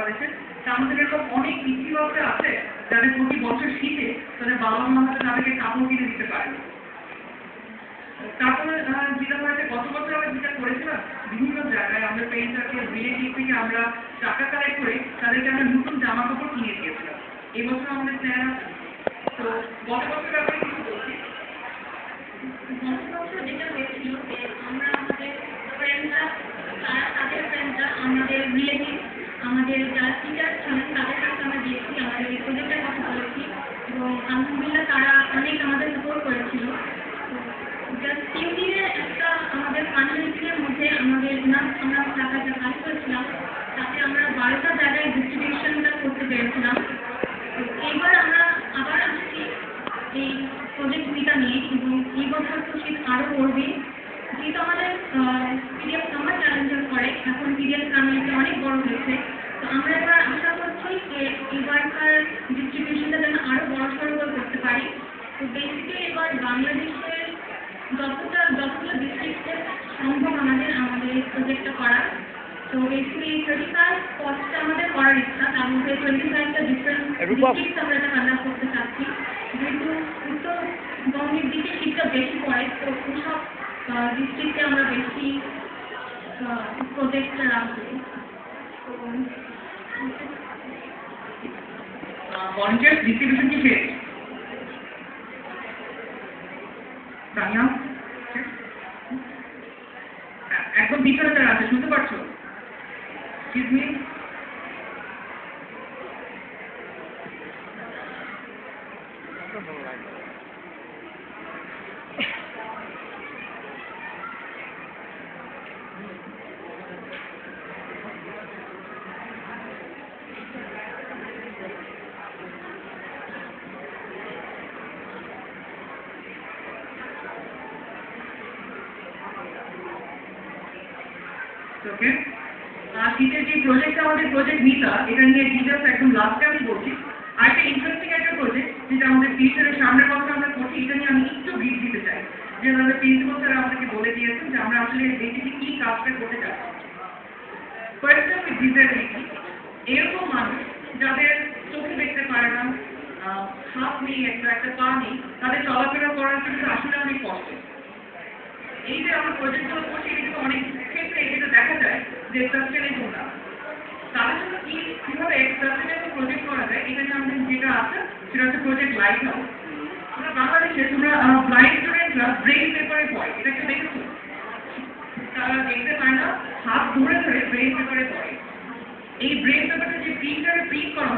বাংলাদেশে। আমাদের এরকম অনেক পিতৃবাবরা আছে যাদের প্রতি বছর শীতে তাদের বাবা মা হয়তো তাদেরকে কাপড় কিনে দিতে পারে। তারপরে যেটা হয়েছে গত বছর আমরা যেটা করেছিলাম, বিভিন্ন জায়গায় আমরা পেরেন্টসকে রিলেটিভ থেকে আমরা টাকা কালেক্ট করে তাদেরকে আমরা নতুন জামা কাপড় কিনে দিয়েছিলাম। এবছর আমাদের প্ল্যান আছে। তো গত বছর ব্যাপারে কিছু বলছি। গত বছর যেটা হয়েছিল যে আমরা আমাদের ফ্রেন্ডরা, তাদের ফ্রেন্ডরা, আমাদের রিলেটিভ, আমাদের যারা টিচার ছিলেন তাদের কাছে আমরা দিয়েছি, আমাদের এই প্রজেক্টের কথা বলেছি এবং আলহামদুলিল্লাহ তারা অনেক আমাদের সাপোর্ট করেছিল। জাস্ট 3 দিনের একটা আমাদের ফান্ডরেজিংয়ের মধ্যে আমরা টাকা যা কাজ করেছিলাম তাতে আমরা 12টা জায়গায় ডিস্ট্রিবিউশনটা করতে পেরেছিলাম। তো এইবার আমরা আবার আসছি এই প্রজেক্টটা নিয়ে এবং এই বছর তো শীত আরও পড়বে, যেহেতু আমাদের পিরিয়ড সামার চ্যালেঞ্জের পরে এখন পিরিয়ড ফ্যামিলিতে অনেক বড় হয়েছে। তো আমরা এবার আশা করছি যে এবারকার ডিস্ট্রিবিউশনটা যেন আরও বড়সড় করে করতে পারি। তো বেসিক্যালি এবার বাংলাদেশের যতগুলো ডিস্ট্রিক্টে সম্ভব আমাদের এই প্রজেক্টটা করা। তো বেসিক্যালি 35 স্পটসটা আমাদের করার ইচ্ছা, তার মধ্যে 25টা ডিফারেন্ট ডিস্ট্রিক্ট আমরা এটা কন্ডাক্ট করতে চাচ্ছি। যেহেতু উত্তরবঙ্গের দিকে শীতটা বেশি পড়ে, তো ওইসব ডিস্ট্রিক্টে আমরা বেশি প্রজেক্টটা রাখবো। ভলান্টিয়ার ডিস্ট্রিবিউশন কি শেষ? তানিয়া একদম পিছনে যারা আছে শুনতে পারছো? Excuse me. ওকে, শীতের যে প্রজেক্ট আমাদের প্রজেক্ট নিতা, এটা নিয়ে ডিটেলস একদম লাস্টে আমি বলছি। আর একটা ইন্টারেস্টিং একটা প্রজেক্ট যেটা আমাদের টিচারের সামনের বছর আমরা করছি, এটা নিয়ে আমি একটু ব্রিফ দিতে চাই। যে আমাদের প্রিন্সিপাল স্যার আমাদেরকে বলে দিয়েছেন যে আমরা আসলে বেসিক্যালি কি কাজটা করতে চাচ্ছি। পার্সন উইথ ডিসএবিলিটি, এরকম মানুষ যাদের চোখে দেখতে পারে না, হাত নেই, একটা পা নেই, তাদের চলাফেরা করার কিন্তু আসলে অনেক কষ্ট। এই যে আমরা প্রজেক্টগুলো করছি এটা কিন্তু অনেক ক্ষেত্রে এটা দেখা যায় যে সাস্টেনেবল না। তাদের জন্য কিভাবে সাস্টেনেবল প্রজেক্ট করা যায়, এখানে আমাদের যেটা আছে সেটা হচ্ছে প্রজেক্ট লাইট হাউস। তোমরা বাংলাদেশে তোমরা ব্লাইন্ড স্টুডেন্টরা ব্রেইন পেপারে পড়ে, এটা একটু দেখেছো? তারা দেখতে পায় না, হাত ধরে ধরে ব্রেইন পেপারে পড়ে। এই ব্রেইন পেপারটা যে প্রিন্টারে প্রিন্ট করা